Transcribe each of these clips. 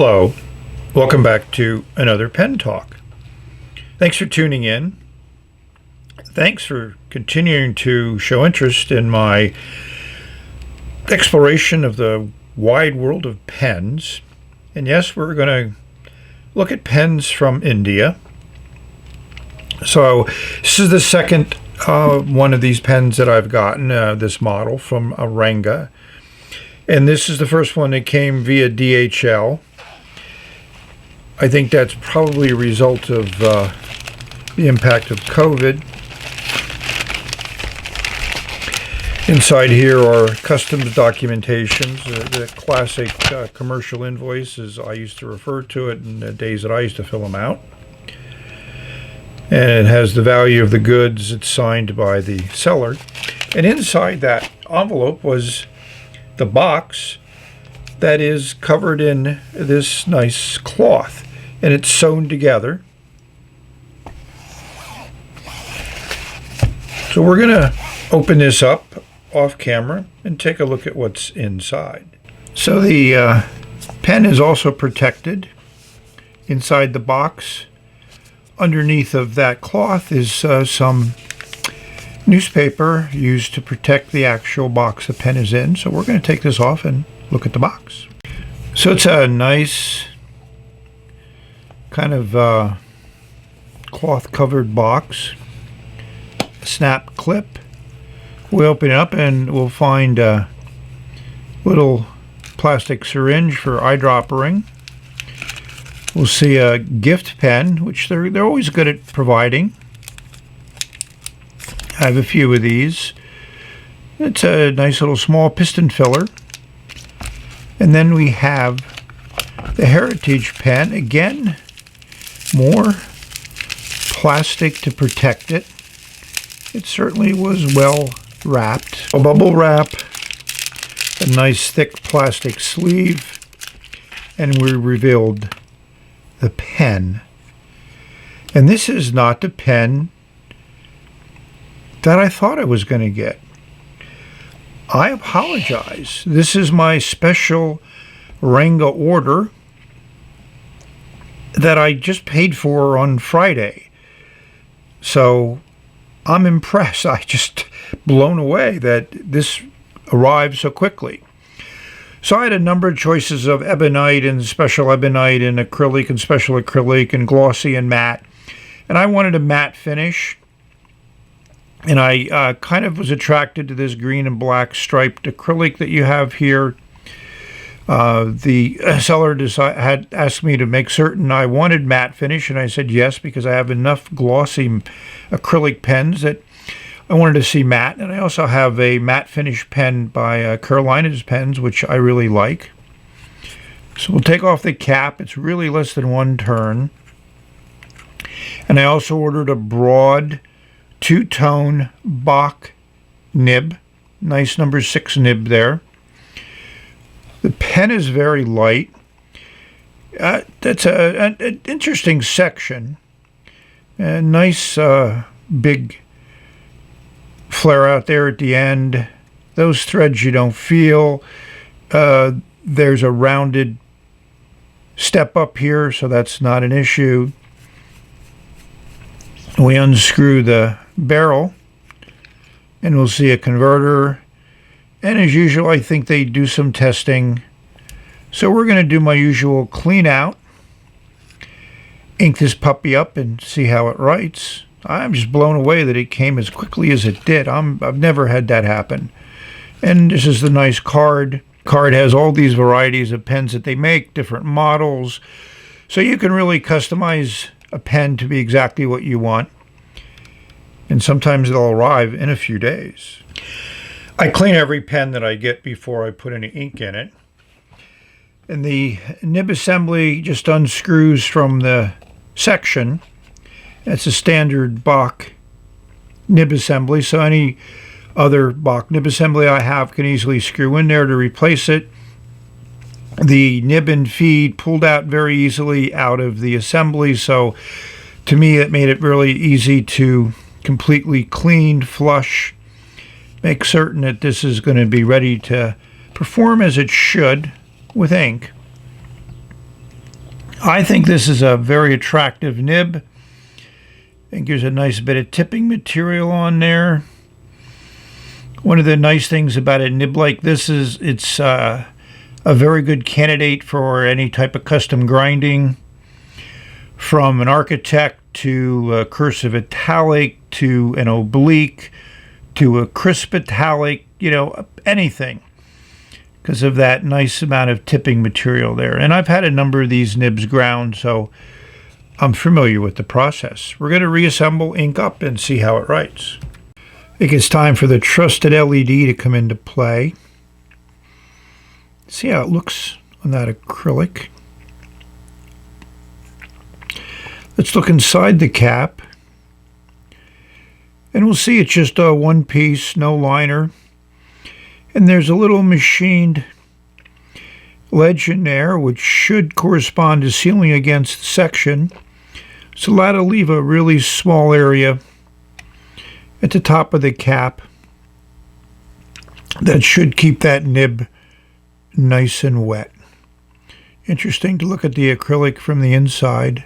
Hello, welcome back to another Pen Talk. Thanks for tuning in. Thanks for continuing to show interest in my exploration of the wide world of pens. And yes, we're going to look at pens from India. So this is the second one of these pens that I've gotten, this model from Ranga. And this is the first one that came via DHL. I think that's probably a result of the impact of COVID. Inside here are customs documentations, the classic commercial invoices. I used to refer to it in the days that I used to fill them out. And it has the value of the goods. It's signed by the seller. And inside that envelope was the box that is covered in this nice cloth. And it's sewn together. So we're going to open this up off camera and take a look at what's inside. So the pen is also protected inside the box. Underneath of that cloth is some newspaper used to protect the actual box the pen is in. So we're going to take this off and look at the box. So it's a nice kind of cloth covered box, snap clip. We open it up and we'll find a little plastic syringe for eyedroppering. We'll see a gift pen, which they're always good at providing. I have a few of these. It's a nice little small piston filler. And then we have the Heritage pen. Again, more plastic to protect it. It certainly was well wrapped. A bubble wrap, a nice thick plastic sleeve, and we revealed the pen. And this is not the pen that I thought I was going to get. I apologize. This is my special Ranga order that I just paid for on Friday. So I'm impressed. I just blown away that this arrived so quickly. So I had a number of choices of ebonite and special ebonite and acrylic and special acrylic and glossy and matte. And I wanted a matte finish. And I kind of was attracted to this green and black striped acrylic that you have here. The seller had asked me to make certain I wanted matte finish, and I said yes, because I have enough glossy acrylic pens that I wanted to see matte. And I also have a matte finish pen by Carolina's Pens, which I really like. So we'll take off the cap. It's really less than one turn. And I also ordered a broad two-tone Bach nib. Nice number 6 nib there. The pen is very light. That's an interesting section. A nice big flare out there at the end. Those threads you don't feel. There's a rounded step up here, so that's not an issue. We unscrew the barrel and we'll see a converter. And as usual, I think they do some testing. So we're going to do my usual clean out, ink this puppy up and see how it writes. I'm just blown away that it came as quickly as it did. I've never had that happen. And this is the nice card. Card has all these varieties of pens that they make, different models. So you can really customize a pen to be exactly what you want. And sometimes they'll arrive in a few days. I clean every pen that I get before I put any ink in it. And the nib assembly just unscrews from the section. It's a standard Bock nib assembly, so any other Bock nib assembly I have can easily screw in there to replace it. The nib and feed pulled out very easily out of the assembly, so to me it made it really easy to completely clean, flush, make certain that this is going to be ready to perform as it should with ink. I think this is a very attractive nib. I think there's a nice bit of tipping material on there. One of the nice things about a nib like this is it's a very good candidate for any type of custom grinding, from an architect to a cursive italic to an oblique to a crisp italic, you know, anything, because of that nice amount of tipping material there. And I've had a number of these nibs ground, so I'm familiar with the process. We're going to reassemble, ink up, and see how it writes. I think it's time for the trusted LED to come into play. See how it looks on that acrylic. Let's look inside the cap. And we'll see it's just a one piece, no liner. And there's a little machined ledge in there, which should correspond to sealing against section. So that'll leave a really small area at the top of the cap that should keep that nib nice and wet. Interesting to look at the acrylic from the inside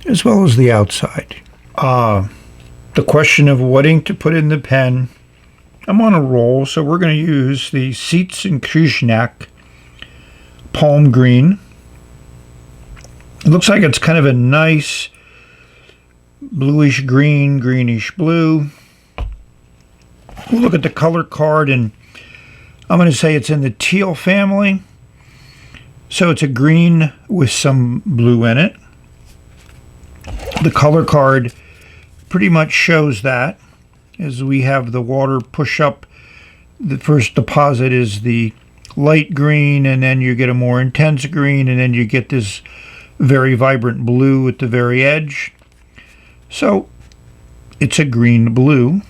as well as the outside. The question of what ink to put in the pen. I'm on a roll, so we're going to use the Seitz and Krishnak Palm Green. It looks like it's kind of a nice bluish green, greenish blue. We'll look at the color card, and I'm going to say it's in the teal family. So it's a green with some blue in it. The color card pretty much shows that, as we have the water push up. The first deposit is the light green, and then you get a more intense green, and then you get this very vibrant blue at the very edge. So it's a green blue.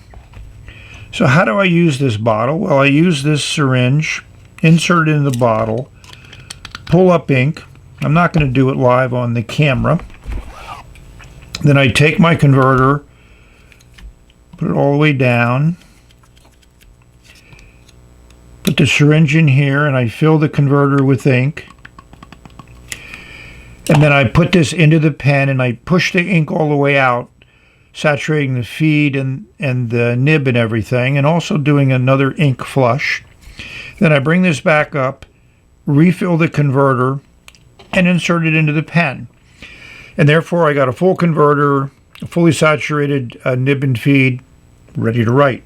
So how do I use this bottle? Well, I use this syringe, insert it in the bottle, pull up ink. I'm not going to do it live on the camera. Then I take my converter, put it all the way down, put the syringe in here, and I fill the converter with ink. And then I put this into the pen and I push the ink all the way out, saturating the feed and the nib and everything, and also doing another ink flush. Then I bring this back up, refill the converter, and insert it into the pen. And therefore I got a full converter, a fully saturated nib and feed, ready to write.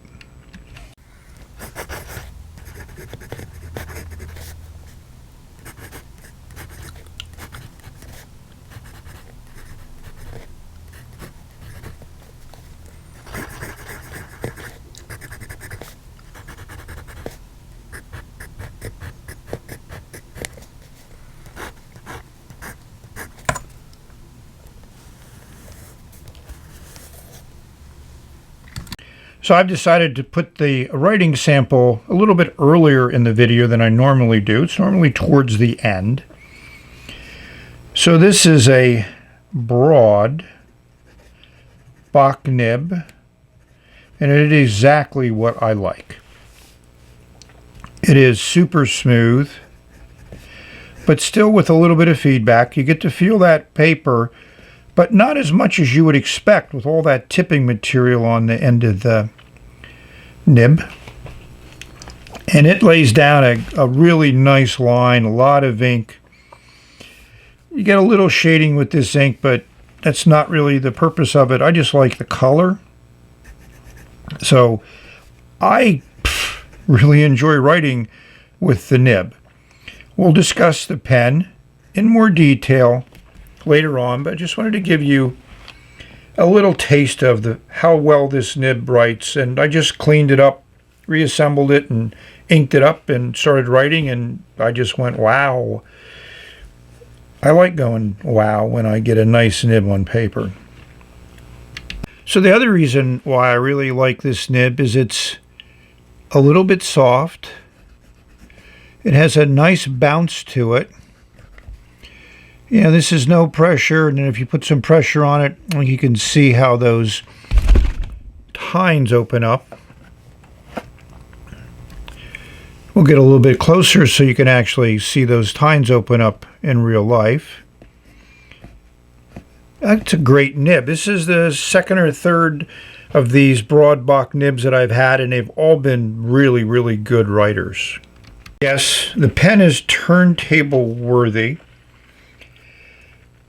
So I've decided to put the writing sample a little bit earlier in the video than I normally do. It's normally towards the end. So this is a broad Bach nib, and it is exactly what I like. It is super smooth, but still with a little bit of feedback. You get to feel that paper, but not as much as you would expect with all that tipping material on the end of the nib. And it lays down a really nice line, a lot of ink. You get a little shading with this ink, but that's not really the purpose of it. I just like the color. So I really enjoy writing with the nib. We'll discuss the pen in more detail later on, but I just wanted to give you a little taste of how well this nib writes. And I just cleaned it up, reassembled it, and inked it up and started writing, and I just went, wow. I like going wow when I get a nice nib on paper. So the other reason why I really like this nib is it's a little bit soft. It has a nice bounce to it. You know, this is no pressure, and then if you put some pressure on it, you can see how those tines open up. We'll get a little bit closer so you can actually see those tines open up in real life. That's a great nib. This is the second or third of these broad Bock nibs that I've had, and they've all been really, really good writers. Yes, the pen is turntable worthy.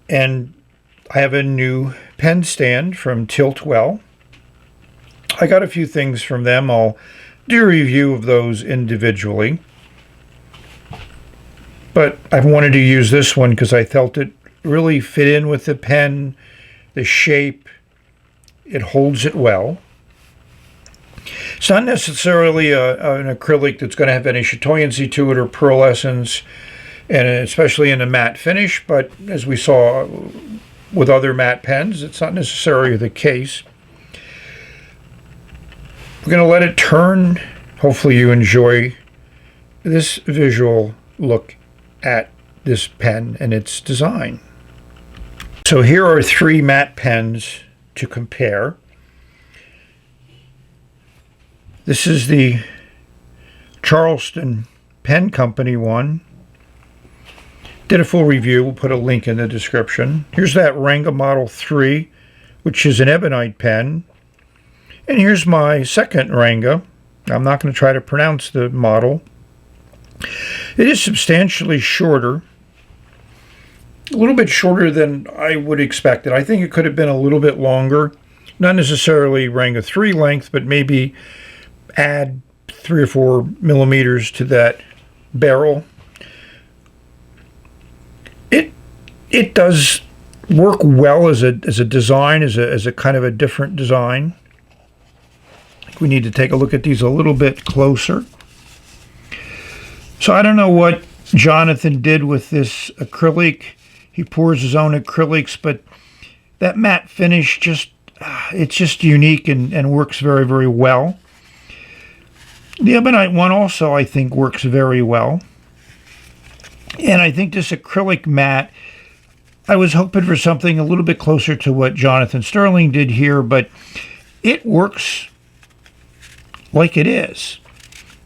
And I have a new pen stand from Tiltwell. I got a few things from them. I'll do a review of those individually. But I wanted to use this one because I felt it really fit in with the pen, the shape. It holds it well. It's not necessarily an acrylic that's going to have any chatoyancy to it or pearlescence, and especially in a matte finish, but as we saw with other matte pens, it's not necessarily the case. We're going to let it turn. Hopefully you enjoy this visual look at this pen and its design. So here are three matte pens to compare. This is the Charleston Pen Company one. Did a full review. We'll put a link in the description. Here's that Ranga Model 3, which is an ebonite pen. And here's my second Ranga. I'm not going to try to pronounce the model. It is substantially shorter. A little bit shorter than I would expect it. I think it could have been a little bit longer. Not necessarily Ranga 3 length, but maybe add 3 or 4 millimeters to that barrel. It does work well as a design, as a kind of a different design. I think we need to take a look at these a little bit closer. So I don't know what Jonathan did with this acrylic. He pours his own acrylics, but that matte finish it's just unique and works very, very well. The ebonite one also, I think, works very well. And I think this acrylic matte, I was hoping for something a little bit closer to what Jonathan Sterling did here, but it works like it is.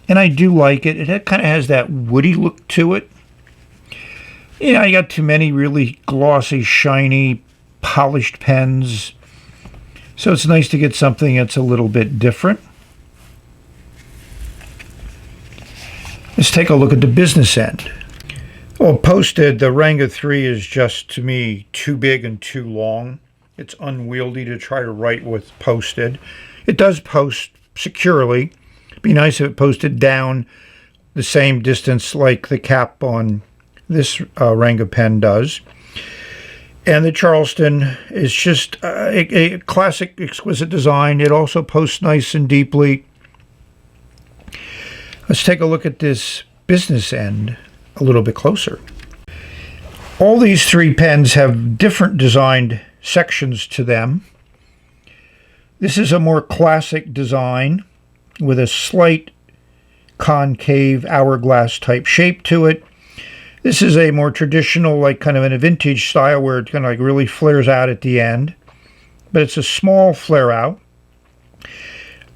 And I do like it. It kind of has that woody look to it. You know, I got too many really glossy, shiny, polished pens. So it's nice to get something that's a little bit different. Let's take a look at the business end. Well, posted, the Ranga 3 is just, to me, too big and too long. It's unwieldy to try to write with posted. It does post securely. It'd be nice if it posted down the same distance like the cap on this Ranga pen does. And the Charleston is just a classic, exquisite design. It also posts nice and deeply. Let's take a look at this business end a little bit closer. All these three pens have different designed sections to them. This is a more classic design with a slight concave hourglass type shape to it. This is a more traditional, like kind of in a vintage style where it kind of like really flares out at the end, but it's a small flare out.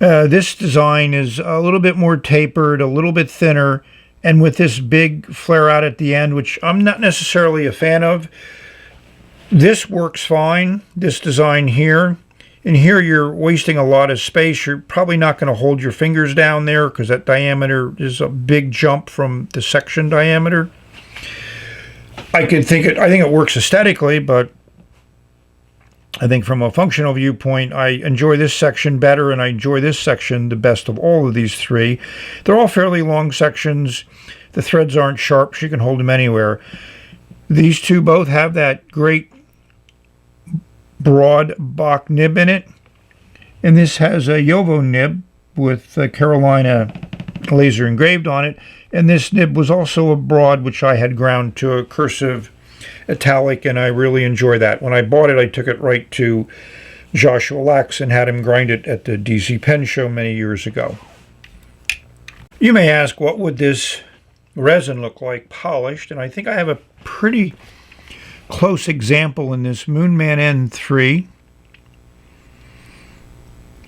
This design is a little bit more tapered, a little bit thinner, and with this big flare out at the end, which I'm not necessarily a fan of. This works fine, this design here. And here you're wasting a lot of space. You're probably not going to hold your fingers down there because that diameter is a big jump from the section diameter. I think it works aesthetically, but I think from a functional viewpoint, I enjoy this section better, and I enjoy this section the best of all of these three. They're all fairly long sections. The threads aren't sharp, so you can hold them anywhere. These two both have that great broad Bock nib in it, and this has a Yovo nib with Carolina laser engraved on it, and this nib was also a broad, which I had ground to a cursive italic, and I really enjoy that. When I bought it, I took it right to Joshua Lax and had him grind it at the DC Pen Show many years ago. You may ask, what would this resin look like polished? And I think I have a pretty close example in this Moonman N3.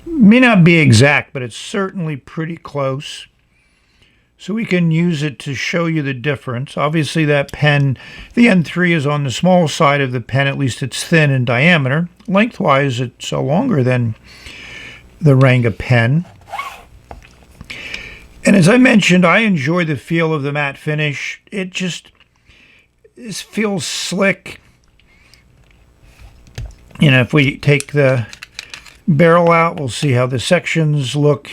May not be exact, but it's certainly pretty close. so we can use it to show you the difference. Obviously that pen, the N3 is on the small side of the pen, at least it's thin in diameter. Lengthwise it's longer than the Ranga pen. And as I mentioned, I enjoy the feel of the matte finish. It feels slick. You know, if we take the barrel out, we'll see how the sections look.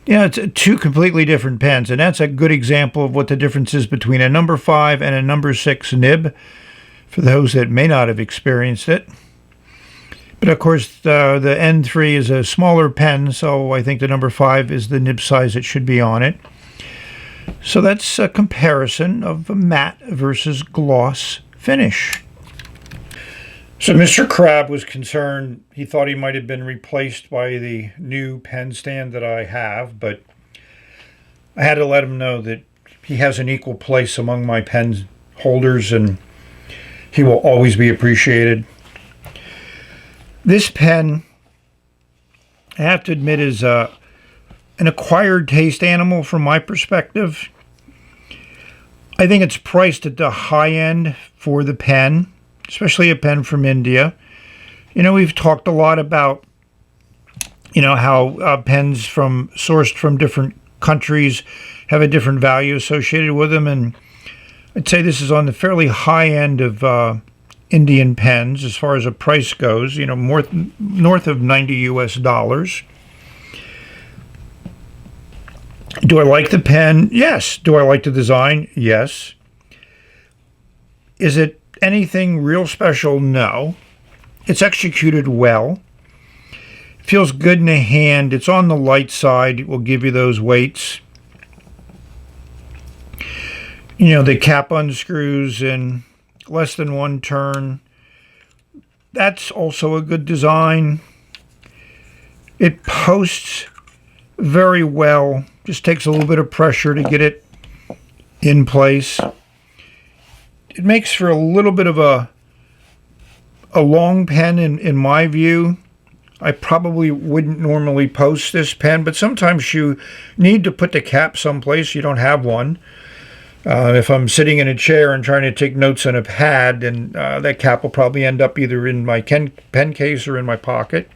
Yeah, it's two completely different pens, and that's a good example of what the difference is between a number 5 and a number 6 nib, for those that may not have experienced it. But of course, the N3 is a smaller pen, so I think the number 5 is the nib size it should be on it. So that's a comparison of a matte versus gloss finish. So Mr. Crab was concerned. He thought he might have been replaced by the new pen stand that I have, but I had to let him know that he has an equal place among my pen holders and he will always be appreciated. This pen, I have to admit, is an acquired taste animal from my perspective. I think it's priced at the high end for the pen, especially a pen from India. You know, we've talked a lot about, you know, how pens sourced from different countries have a different value associated with them, and I'd say this is on the fairly high end of Indian pens as far as a price goes, you know, north of $90 US. Do I like the pen? Yes. Do I like the design? Yes. Is it anything real special? No. It's executed well. It feels good in the hand. It's on the light side. It will give you those weights. You know, the cap unscrews in less than one turn. That's also a good design. It posts very well. Just takes a little bit of pressure to get it in place. It makes for a little bit of a long pen in my view. I probably wouldn't normally post this pen, but sometimes you need to put the cap someplace. You don't have one. If I'm sitting in a chair and trying to take notes on a pad, then that cap will probably end up either in my pen case or in my pocket.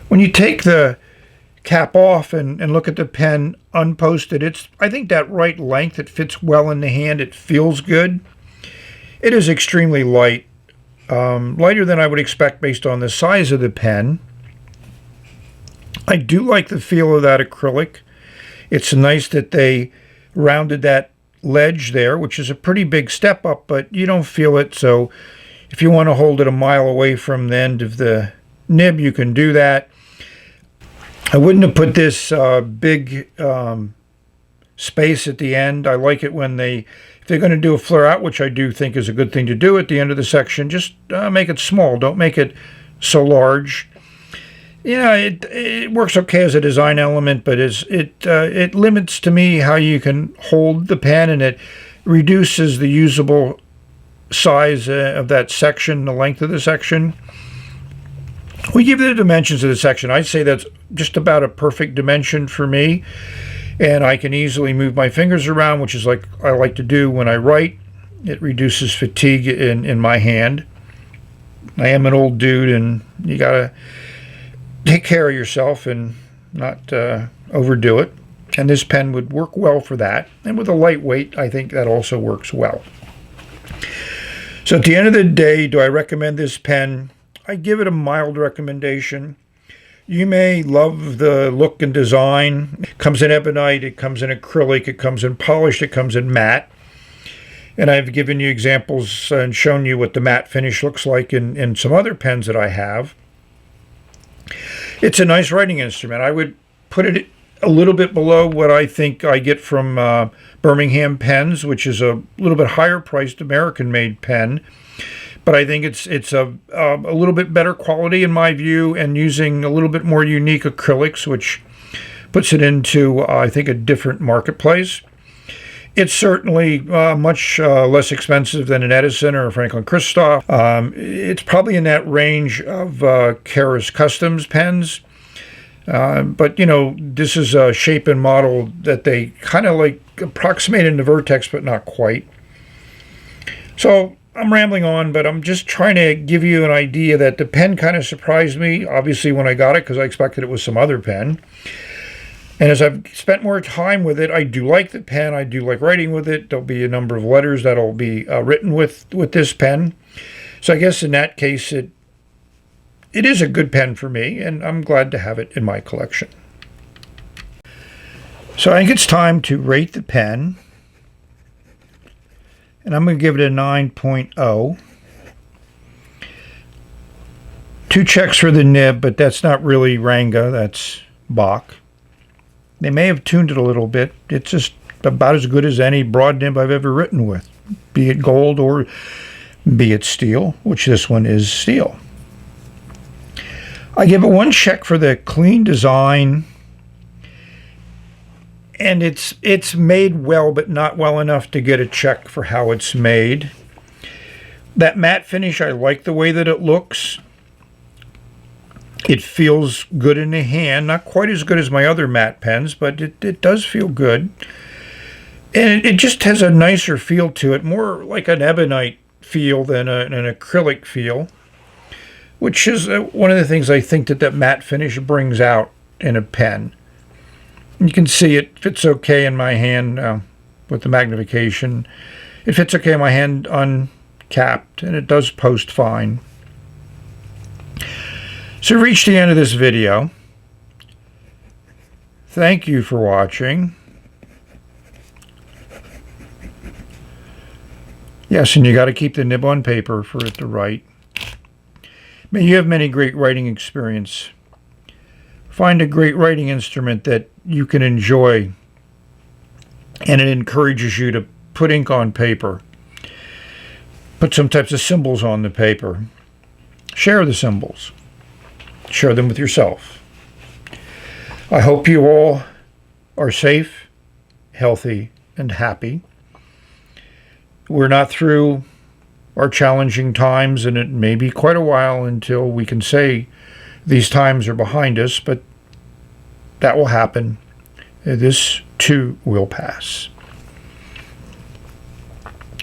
When you take the cap off and look at the pen unposted, it's, I think, that right length. It fits well in the hand. It feels good. It is extremely light, lighter than I would expect based on the size of the pen. I do like the feel of that acrylic. It's nice that they rounded that ledge there, which is a pretty big step up, but you don't feel it. So if you want to hold it a mile away from the end of the nib, you can do that. I wouldn't have put this big space at the end. I like it when if they're going to do a flare out, which I do think is a good thing to do at the end of the section, just make it small. Don't make it so large. Yeah, it works okay as a design element, but it limits to me how you can hold the pen, and it reduces the usable size of that section, the length of the section. We give the dimensions of the section. I'd say that's just about a perfect dimension for me, and I can easily move my fingers around, which is like I like to do when I write. It reduces fatigue in my hand. I am an old dude, and you gotta take care of yourself and not overdo it. And this pen would work well for that. And with a lightweight, I think that also works well. So at the end of the day, do I recommend this pen? I give it a mild recommendation. You may love the look and design. It comes in ebonite, it comes in acrylic, it comes in polished, it comes in matte. And I've given you examples and shown you what the matte finish looks like in some other pens that I have. It's a nice writing instrument. I would put it a little bit below what I think I get from Birmingham Pens, which is a little bit higher priced American-made pen. But I think it's a little bit better quality in my view, and using a little bit more unique acrylics, which puts it into, I think, a different marketplace. It's certainly much less expensive than an Edison or a Franklin Christoph. It's probably in that range of Keras Customs pens. But, you know, this is a shape and model that they kind of like approximate in the vertex, but not quite. So I'm rambling on, but I'm just trying to give you an idea that the pen kind of surprised me, obviously, when I got it, because I expected it was some other pen. And as I've spent more time with it, I do like the pen. I do like writing with it. There'll be a number of letters that'll be written with this pen. So I guess in that case, it is a good pen for me, and I'm glad to have it in my collection. So I think it's time to rate the pen. And I'm going to give it a 9.0. 2 checks for the nib, but that's not really Ranga, that's Bach. They may have tuned it a little bit. It's just about as good as any broad nib I've ever written with, be it gold or be it steel, which this one is steel. I give it 1 check for the clean design, and it's made well, but not well enough to get a check for how it's made. That matte finish, I like the way that it looks. It feels good in the hand, not quite as good as my other matte pens, but it does feel good. And it just has a nicer feel to it, more like an ebonite feel than an acrylic feel, which is one of the things I think that matte finish brings out in a pen. You can see it fits okay in my hand with the magnification. It fits okay in my hand uncapped, and it does post fine. So we've reached the end of this video. Thank you for watching. Yes, and you got to keep the nib on paper for it to write. May you have many great writing experience. Find a great writing instrument that you can enjoy, and it encourages you to put ink on paper. Put some types of symbols on the paper. Share the symbols. Share them with yourself. I hope you all are safe, healthy, and happy. We're not through our challenging times, and it may be quite a while until we can say these times are behind us, but that will happen. This too will pass.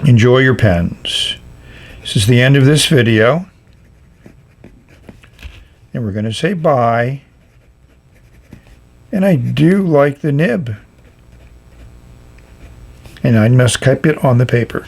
Enjoy your pens. This is the end of this video, and we're going to say bye. And I do like the nib, and I must keep it on the paper.